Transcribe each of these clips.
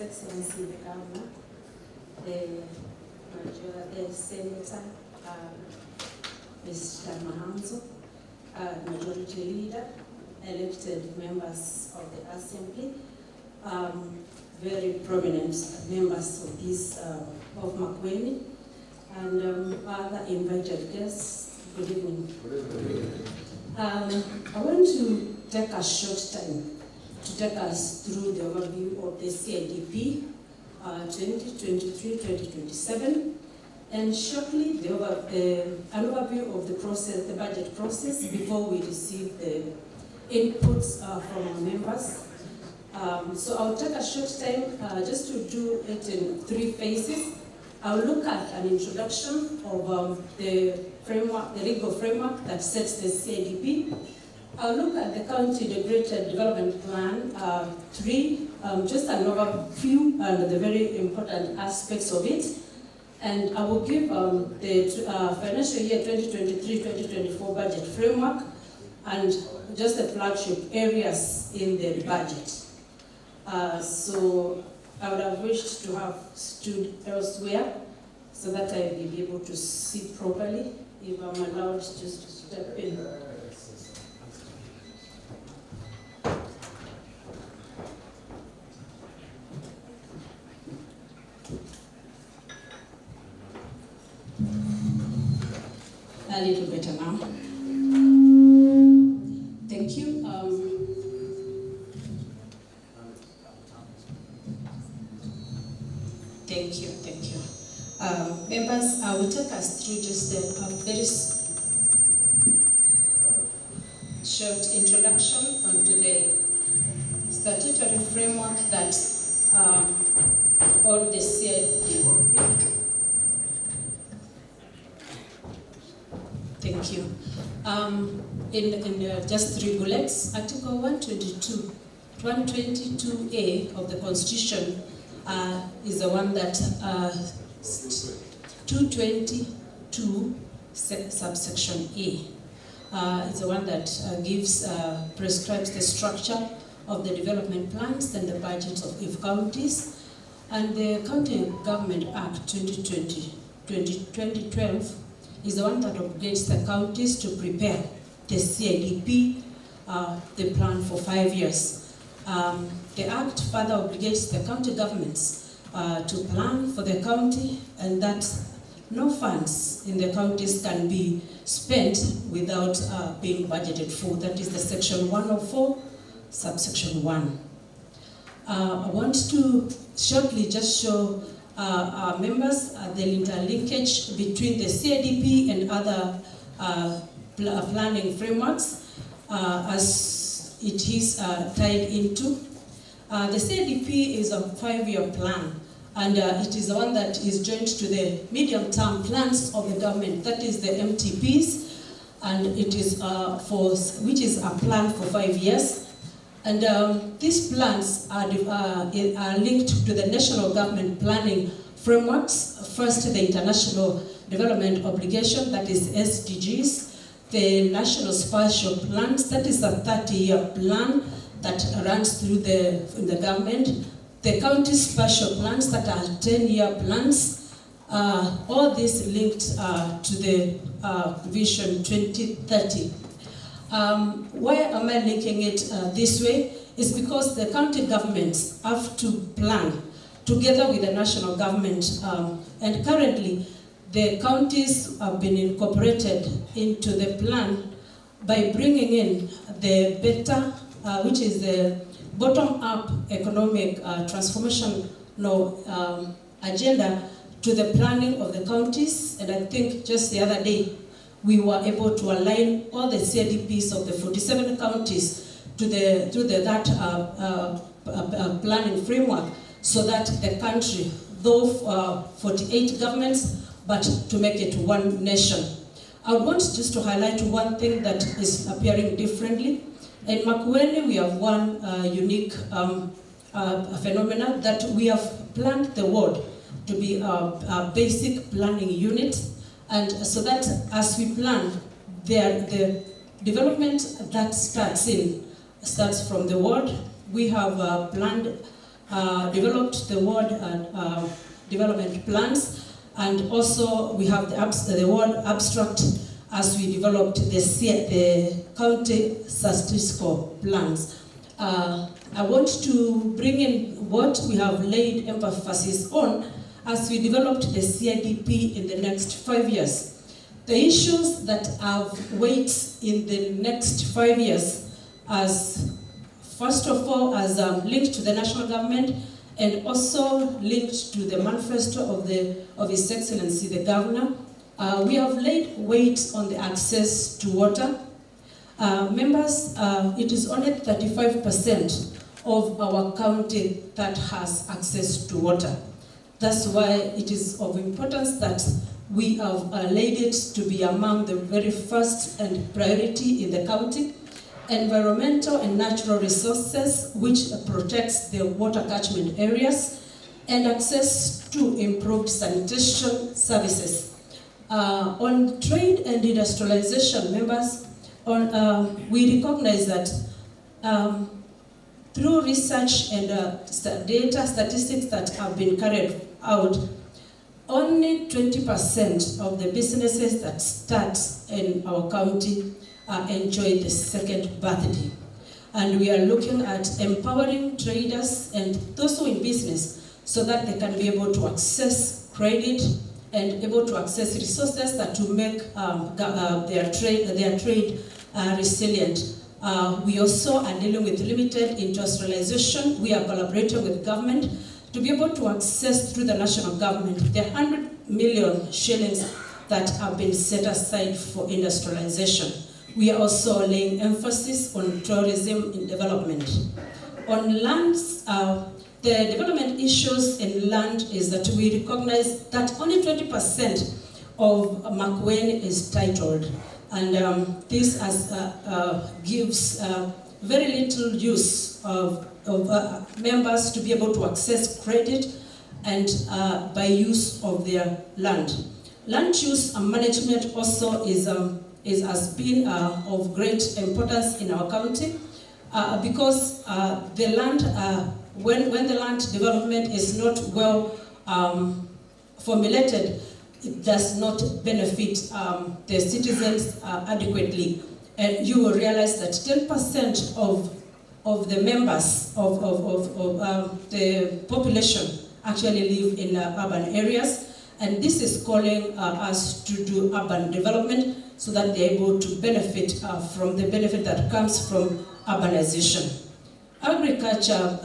His Excellency the Governor, the Senator, Mr. Mahanzo, Majority Leader, elected members of the Assembly, very prominent members of this of Makueni, and other invited guests. Good evening. I want to take a short time to take us through the overview of the CIDP 2023-2027, and shortly an overview of the process, the budget process, before we receive the inputs from our members. So I'll take a short time just to do it in 3 phases. I'll look at an introduction of the framework, the legal framework that sets the CIDP. I'll look at the County Integrated Development Plan 3, just an overview and the very important aspects of it. And I will give the financial year 2023-2024 budget framework and just the flagship areas in the budget. So I would have wished to have stood elsewhere so that I will be able to see properly, if I'm allowed just to step in. A little better now. Thank you. Thank you. Members, I will take us through just a very short introduction onto the statutory framework that all the CIDP. Thank you. In just 3 bullets, Article 122A of the Constitution is the one that 222 subsection A is the one that prescribes the structure of the development plans and the budgets of counties, and the County Government Act 2012 is the one that obligates the counties to prepare the CIDP, the plan for 5 years. The Act further obligates the county governments to plan for the county, and that no funds in the counties can be spent without being budgeted for. That is the section 104, subsection 1. I want to shortly just show our members the interlinkage between the CIDP and other planning frameworks as it is tied into. The CIDP is a 5-year plan, and it is the one that is joined to the medium-term plans of the government, that is the MTPs, and it is which is a plan for 5 years. And these plans are linked to the national government planning frameworks. First, the International Development Obligation, that is SDGs, the National Spatial Plans, that is a 30-year plan that runs through the government, the county spatial plans that are 10-year plans, all this linked to the Vision 2030. Why am I linking it this way? Is because the county governments have to plan together with the national government, and currently the counties have been incorporated into the plan by bringing in the BETA, which is the bottom-up economic transformation agenda, to the planning of the counties. And I think just the other day we were able to align all the CIDPs of the 47 counties to that planning framework, so that the country, though 48 governments, but to make it one nation. I want just to highlight one thing that is appearing differently. In Makueni, we have one unique phenomena, that we have planned the ward to be a basic planning unit, and so that as we plan, the development that starts from the ward. We have planned developed the ward development plans, and also we have the ward abstract as we developed the county statistical plans. I want to bring in what we have laid emphasis on as we developed the CIDP in the next 5 years. The issues that have weights in the next 5 years, as first of all, as linked to the national government, and also linked to the manifesto of His Excellency the Governor. We have laid weight on the access to water. Members, it is only 35% of our county that has access to water. That's why it is of importance that we have laid it to be among the very first and priority in the county. Environmental and natural resources, which protects the water catchment areas, and access to improved sanitation services. On trade and industrialization, members, we recognize that through research and data statistics that have been carried out, only 20% of the businesses that start in our county enjoy the second birthday. And we are looking at empowering traders and those who are in business so that they can be able to access credit and able to access resources that will make their trade resilient. We also are dealing with limited industrialization. We are collaborating with government to be able to access through the national government the 100 million shillings that have been set aside for industrialization. We are also laying emphasis on tourism in development. On lands, the development issues in land is that we recognize that only 20% of Makueni is titled. And this gives very little use of members to be able to access credit and by use of their land. Land use and management also has been of great importance in our county because the land, when the land development is not well formulated, it does not benefit the citizens adequately. And you will realize that 10% of the members of the population actually live in urban areas. And this is calling us to do urban development so that they're able to benefit from the benefit that comes from urbanization. Agriculture,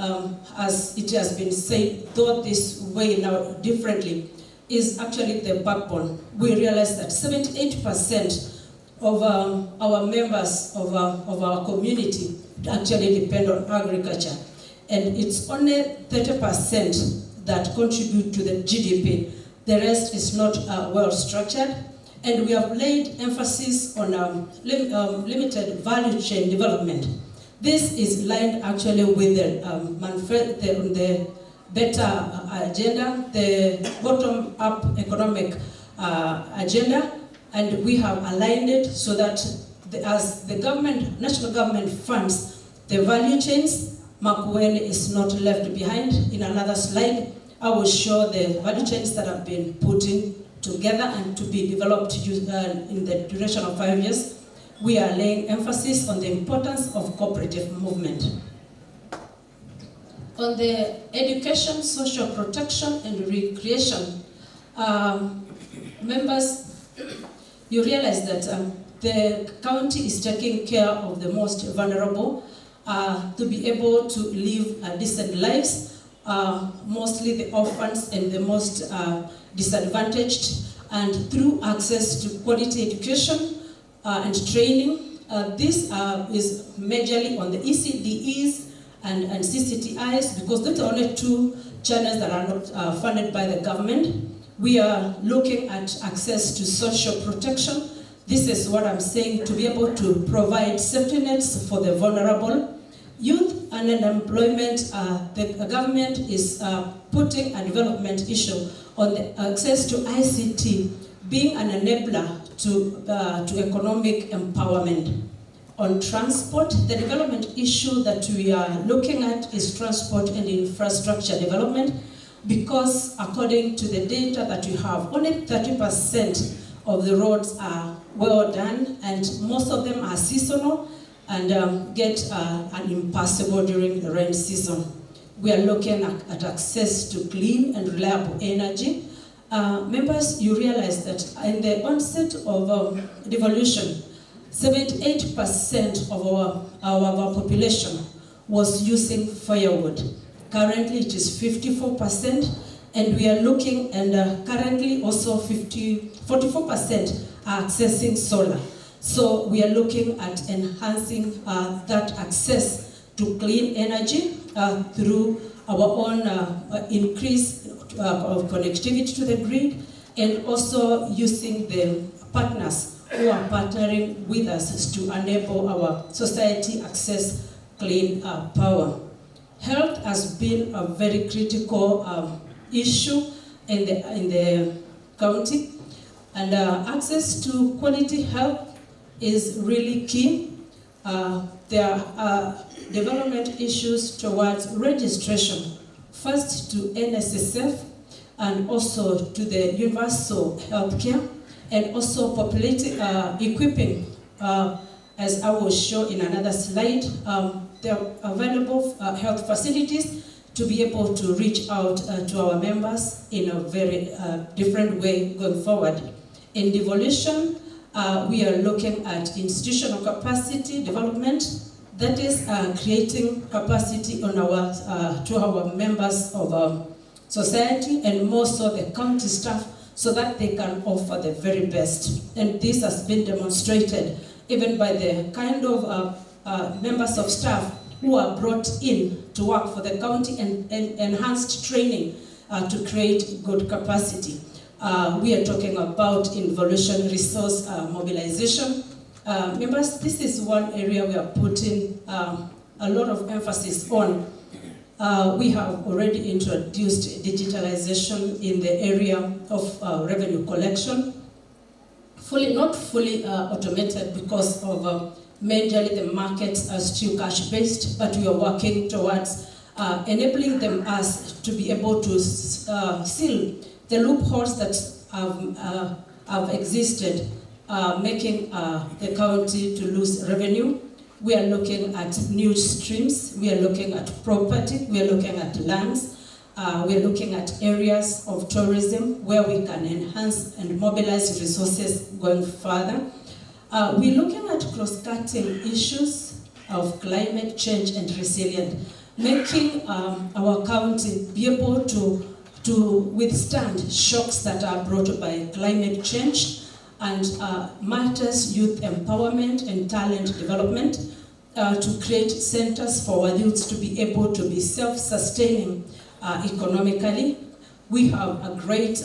as it has been said, though this way now differently, is actually the backbone. We realize that 78% of our members of our community actually depend on agriculture. And it's only 30% that contribute to the GDP. The rest is not well structured. And we have laid emphasis on limited value chain development. This is lined actually with the better agenda, the bottom-up economic agenda, and we have aligned it so that as the government, national government funds the value chains, Makueni is not left behind. In another slide, I will show the value chains that have been put in together and to be developed in the duration of 5 years. We are laying emphasis on the importance of cooperative movement. On the education, social protection, and recreation, members, you realize that the county is taking care of the most vulnerable to be able to live decent lives, mostly the orphans and the most disadvantaged, and through access to quality education and training. This is majorly on the ECDEs and CCTIs, because those are only two channels that are not funded by the government. We are looking at access to social protection. This is what I'm saying, to be able to provide safety nets for the vulnerable. Youth and unemployment, the government is putting a development issue on the access to ICT being an enabler to economic empowerment. On transport, the development issue that we are looking at is transport and infrastructure development, because according to the data that we have, only 30% of the roads are well done, and most of them are seasonal and get impassable during the rain season. We are looking at access to clean and reliable energy. Members, you realize that in the onset of devolution, 78% of our population was using firewood. Currently it is 54%, and we are looking, and currently also 44% are accessing solar. So we are looking at enhancing that access to clean energy through our own increase of connectivity to the grid, and also using the partners who are partnering with us to enable our society access clean power. Health has been a very critical issue in the county, and access to quality health is really key. There are development issues towards registration, first to NSSF and also to the universal healthcare, and also populating, equipping, as I will show in another slide, the available health facilities to be able to reach out to our members in a very different way going forward. In devolution, we are looking at institutional capacity development, that is creating capacity on to our members of society, and more so the county staff, so that they can offer the very best. And this has been demonstrated even by the kind of members of staff who are brought in to work for the county, and enhanced training to create good capacity. We are talking about involution resource mobilization. Members, this is one area we are putting a lot of emphasis on. We have already introduced digitalization in the area of revenue collection. Not fully automated because of majorly the markets are still cash-based, but we are working towards enabling us to be able to seal the loopholes that have existed, making the county to lose revenue. We are looking at new streams, we are looking at property, we are looking at lands, we are looking at areas of tourism where we can enhance and mobilize resources going further. We're looking at cross-cutting issues of climate change and resilience, making our county be able to withstand shocks that are brought by climate change, and matters youth empowerment and talent development, to create centers for our youths to be able to be self-sustaining economically. We have a great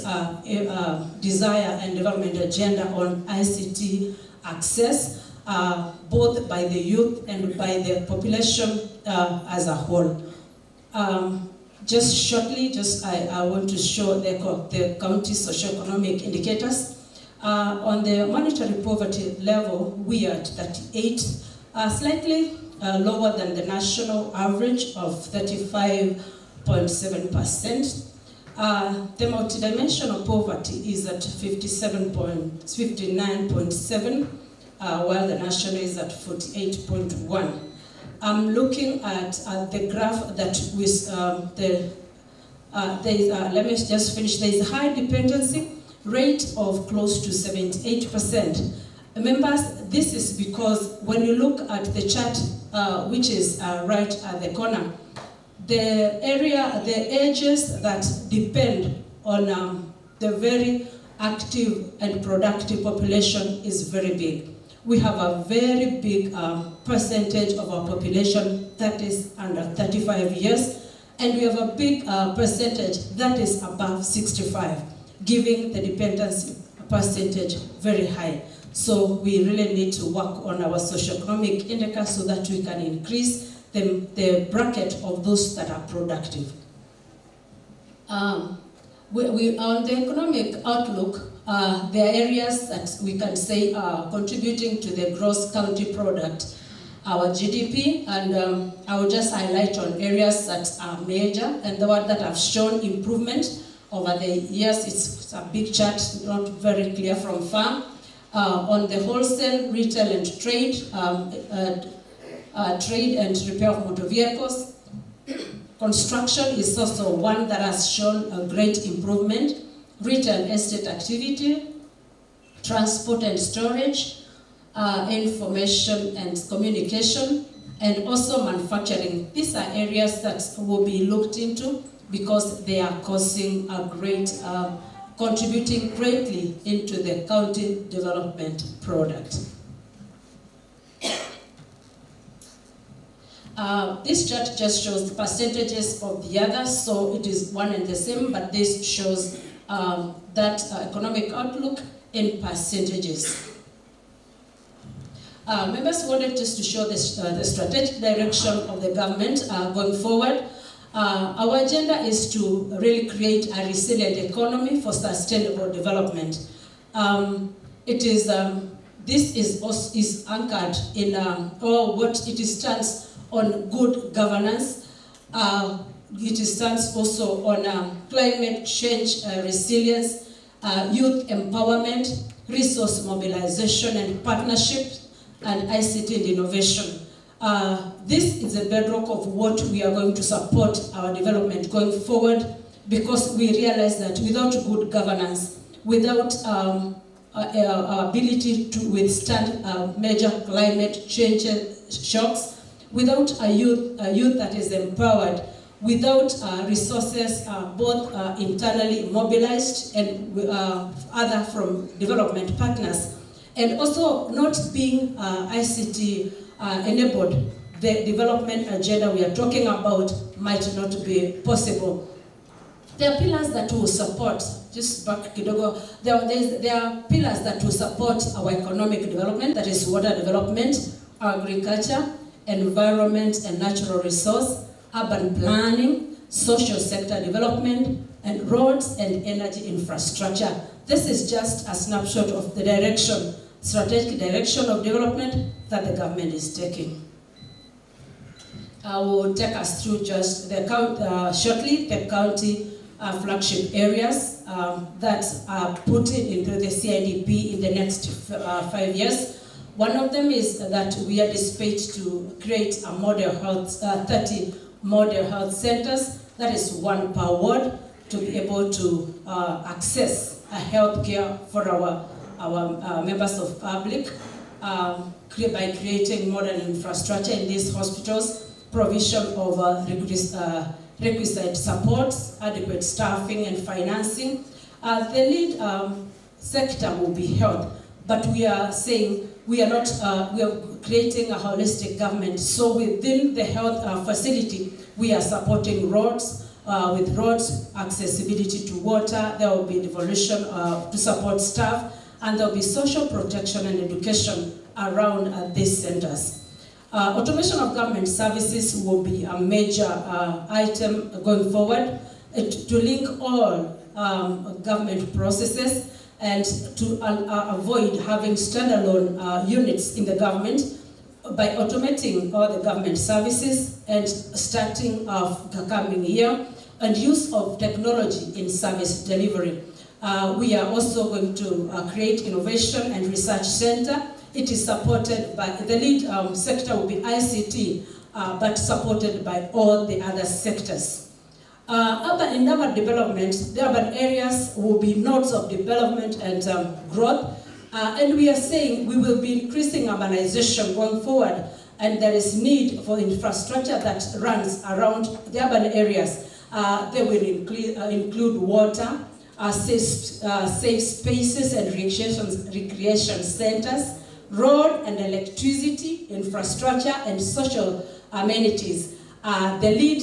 desire and development agenda on ICT access, both by the youth and by the population as a whole. Just shortly, I want to show the county socioeconomic indicators. On the monetary poverty level, we are at 38, slightly lower than the national average of 35.7%. The multidimensional poverty is at 59.7, while the national is at 48.1. I'm looking at the graph that with let me just finish. There is a high dependency rate of close to 78%. Members, this is because when you look at the chart, which is right at the corner, the areas that depend on the very active and productive population is very big. We have a very big percentage of our population that is under 35 years, and we have a big percentage that is above 65, giving the dependency percentage very high. So we really need to work on our socioeconomic indicators so that we can increase the bracket of those that are productive. On the economic outlook, there are areas that we can say are contributing to the gross county product our GDP, and I will just highlight on areas that are major and the ones that have shown improvement over the years. It's a big chart, not very clear from far. On the wholesale, retail and trade, trade and repair of motor vehicles. Construction is also one that has shown a great improvement. Retail estate activity, transport and storage, information and communication, and also manufacturing. These are areas that will be looked into because they are causing a great, contributing greatly into the county development product. This chart just shows the percentages of the others, so it is one and the same, but this shows that economic outlook in percentages. Members wanted just to show the strategic direction of the government going forward. Our agenda is to really create a resilient economy for sustainable development. This is anchored in what it stands on good governance. It stands also on climate change resilience, youth empowerment, resource mobilization and partnership, and ICT and innovation. This is the bedrock of what we are going to support our development going forward, because we realize that without good governance, without our ability to withstand major climate change shocks, without a youth that is empowered, without resources both internally mobilized and other from development partners, and also not being ICT enabled, the development agenda we are talking about might not be possible. There are pillars that will support, just back kidogo, there are pillars that will support our economic development, that is water development, agriculture, environment and natural resource, urban planning, social sector development, and roads and energy infrastructure. This is just a snapshot of the direction, strategic direction of development that the government is taking. I will take us through just the shortly the county flagship areas that are put into the CIDP in the next 5 years. One of them is that we are dispatched to create a model health, 30 model health centers, that is one per ward, to be able to access health care for our members of public by creating modern infrastructure in these hospitals, provision of requisite supports, adequate staffing and financing. The lead sector will be health, but we are saying we are creating a holistic government. So within the health facility, we are supporting roads, with roads, accessibility to water. There will be devolution to support staff, and there will be social protection and education around these centers. Automation of government services will be a major item going forward to link all government processes and to avoid having standalone units in the government by automating all the government services and starting of the coming year, and use of technology in service delivery. We are also going to create innovation and research center. It is supported by, the lead sector will be ICT, but supported by all the other sectors. In urban development, the urban areas will be nodes of development and growth. And we are saying we will be increasing urbanization going forward, and there is need for infrastructure that runs around the urban areas. They will include water, safe spaces and recreation centers, road and electricity, infrastructure, and social amenities. The lead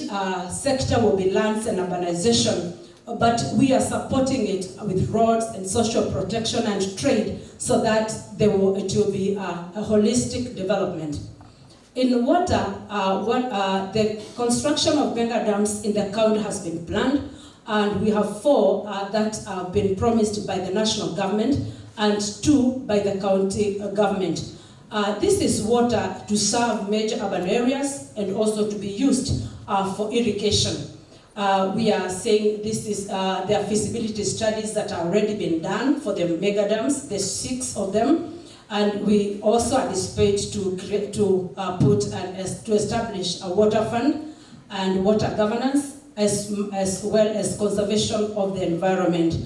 sector will be lands and urbanization, but we are supporting it with roads and social protection and trade so that it will be a holistic development. In water, the construction of mega dams in the county has been planned, and we have 4 that have been promised by the national government and 2 by the county government. This is water to serve major urban areas and also to be used for irrigation. We are saying there are feasibility studies that have already been done for the mega dams, there's 6 of them, and we also anticipate to establish a water fund and water governance as well as conservation of the environment.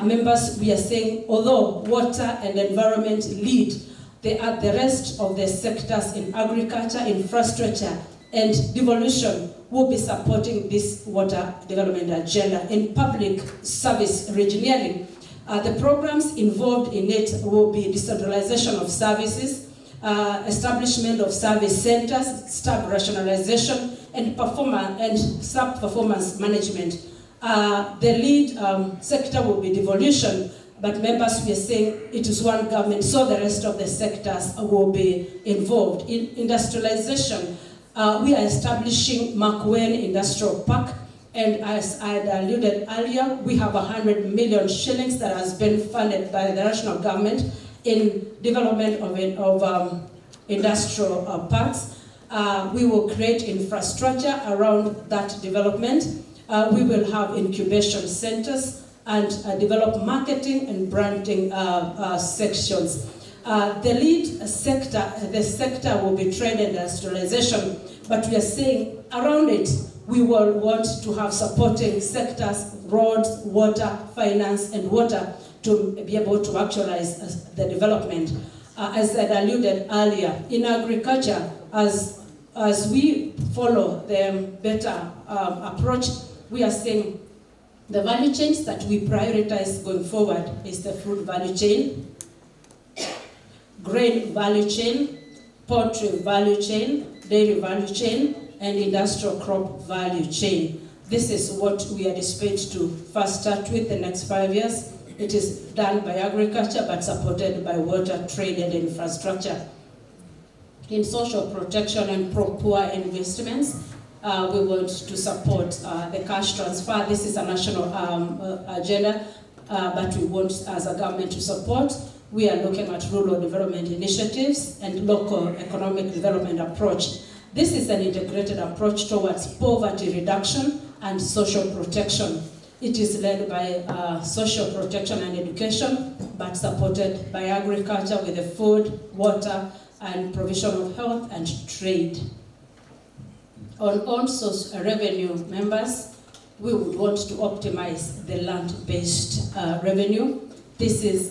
Members, we are saying although water and environment lead, the rest of the sectors in agriculture, infrastructure, and devolution will be supporting this water development agenda. In public service engineering, the programs involved in it will be decentralization of services, establishment of service centers, staff rationalization, and sub-performance management. The lead sector will be devolution, but members, we are saying it is one government, so the rest of the sectors will be involved. In industrialization, we are establishing Makueni Industrial Park, and as I had alluded earlier, we have 100 million shillings that has been funded by the national government in development of industrial parks. We will create infrastructure around that development. We will have incubation centers and develop marketing and branding sections. The lead sector, the sector will be trade and industrialization, but we are saying around it, we will want to have supporting sectors, roads, water, finance, and water to be able to actualize the development. As I alluded earlier, in agriculture, as we follow the better approach, we are saying the value chains that we prioritize going forward is the fruit value chain, grain value chain, poultry value chain, dairy value chain, and industrial crop value chain. This is what we anticipate to first start with the next 5 years. It is done by agriculture but supported by water, trade, and infrastructure. In social protection and poor investments, we want to support the cash transfer. This is a national agenda, but we want as a government to support. We are looking at rural development initiatives and local economic development approach. This is an integrated approach towards poverty reduction and social protection. It is led by social protection and education, but supported by agriculture with the food, water, and provision of health and trade. On source revenue, members, we would want to optimize the land-based revenue. This is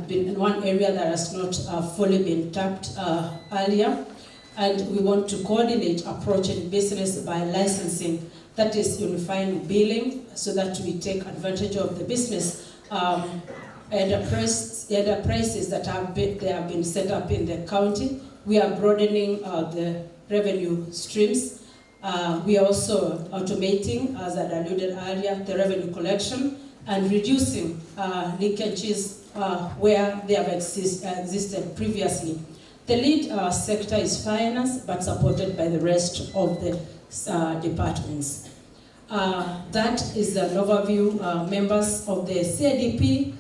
been one area that has not fully been tapped earlier, and we want to coordinate approaching business by licensing, that is unifying billing, so that we take advantage of the business enterprises that have been set up in the county. We are broadening the revenue streams. We are also automating, as I alluded earlier, the revenue collection and reducing leakages where they have existed previously. The lead sector is finance, but supported by the rest of the departments. That is an overview, members, of the CIDP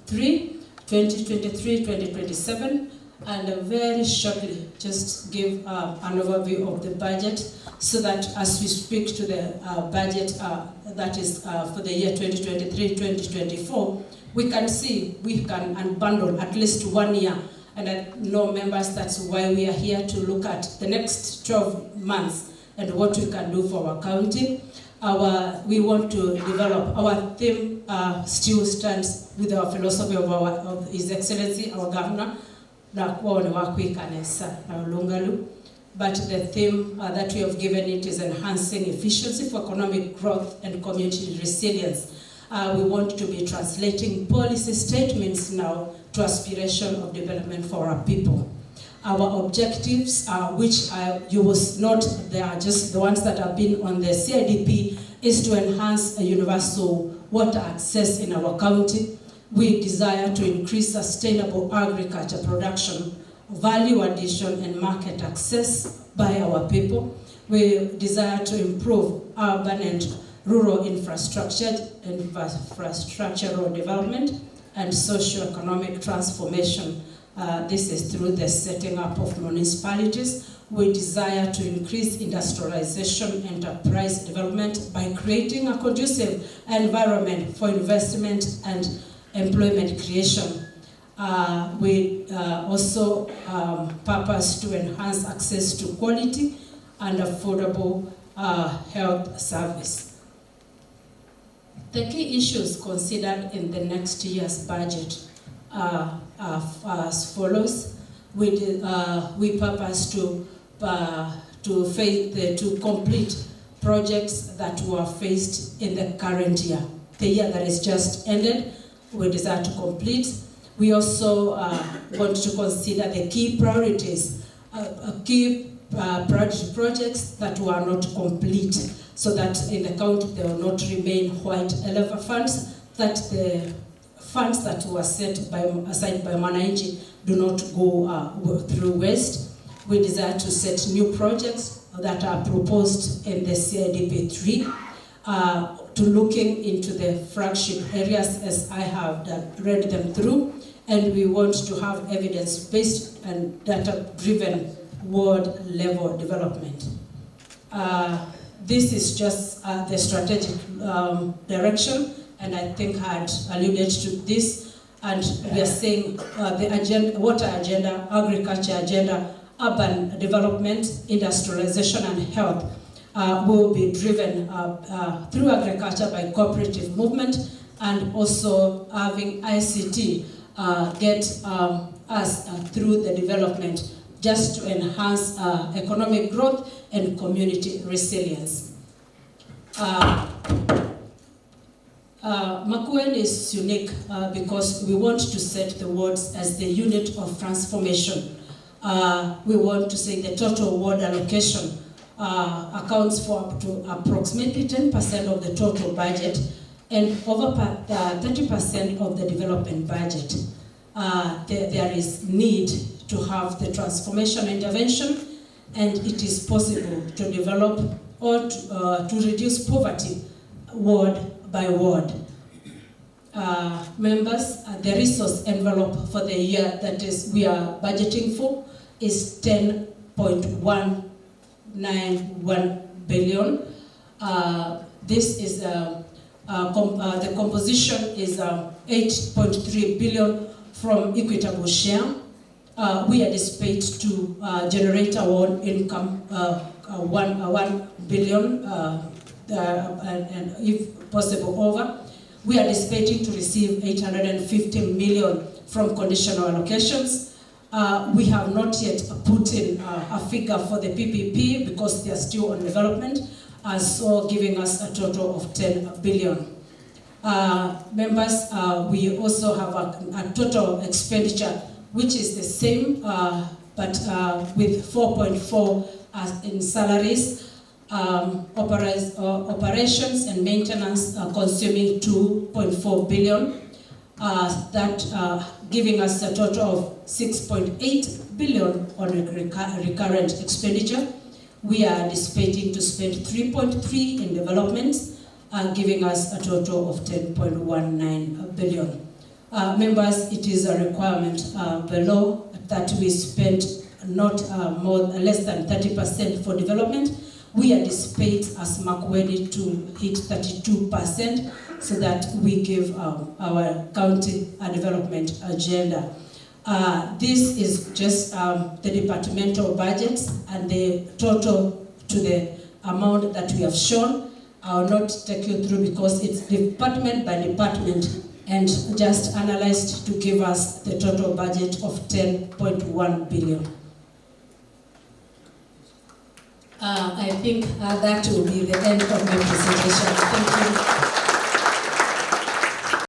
3, 2023-2027, and very shortly just give an overview of the budget, so that as we speak to the budget that is for the year 2023-2024, we can see, we can unbundle at least 1 year. And I know, members, that's why we are here, to look at the next 12 months and what we can do for our county. We want to develop our theme, still stands with our philosophy of His Excellency, our Governor, but the theme that we have given it is enhancing efficiency for economic growth and community resilience. We want to be translating policy statements now to aspiration of development for our people. Our objectives, which you will note, they are just the ones that have been on the CIDP, is to enhance a universal water access in our county. We desire to increase sustainable agriculture production, value addition, and market access by our people. We desire to improve urban and rural infrastructural development and socio-economic transformation. This is through the setting up of municipalities. We desire to increase industrialization, enterprise development by creating a conducive environment for investment and employment creation. We also purpose to enhance access to quality and affordable health service. The key issues considered in the next year's budget are as follows. We purpose to complete projects that were faced in the current year. The year that is just ended, we desire to complete. We also want to consider the key priorities, priority projects that were not complete, so that in the county there will not remain white elephant funds, that the funds that were set aside by Mwananchi do not go through waste. We desire to set new projects that are proposed in the CIDP 3, to looking into the flagship areas as I have read them through, and we want to have evidence-based and data-driven ward-level development. This is just the strategic direction, and I think I had alluded to this, and we are saying the agenda, water agenda, agriculture agenda, urban development, industrialization and health will be driven through agriculture by cooperative movement, and also having ICT get us through the development just to enhance economic growth and community resilience. Makueni is unique because we want to set the wards as the unit of transformation. We want to say the total ward allocation accounts for up to approximately 10% of the total budget and over 30% of the development budget. There is need to have the transformation intervention, and it is possible to develop or to reduce poverty ward by ward. Members, the resource envelope for the year that is we are budgeting for is 10.191 billion. This is the composition is 8.3 billion from equitable share. We anticipate to generate our own income 1 billion and if possible over. We are anticipating to receive 850 million from conditional allocations. We have not yet put in a figure for the PPP because they are still on development, so giving us a total of 10 billion. Members, we also have a total expenditure which is the same, but with 4.4 in salaries, operations and maintenance consuming 2.4 billion, that giving us a total of 6.8 billion on recurrent expenditure. We are anticipating to spend 3.3 in development, giving us a total of 10.19 billion. Members, it is a requirement below that we spend not less than 30% for development. We anticipate as Makueni to hit 32% so that we give our county a development agenda. This is just the departmental budgets and the total to the amount that we have shown. I will not take you through because it's department by department and just analyzed to give us the total budget of 10.1 billion. I think that will be the end of my presentation. Thank you.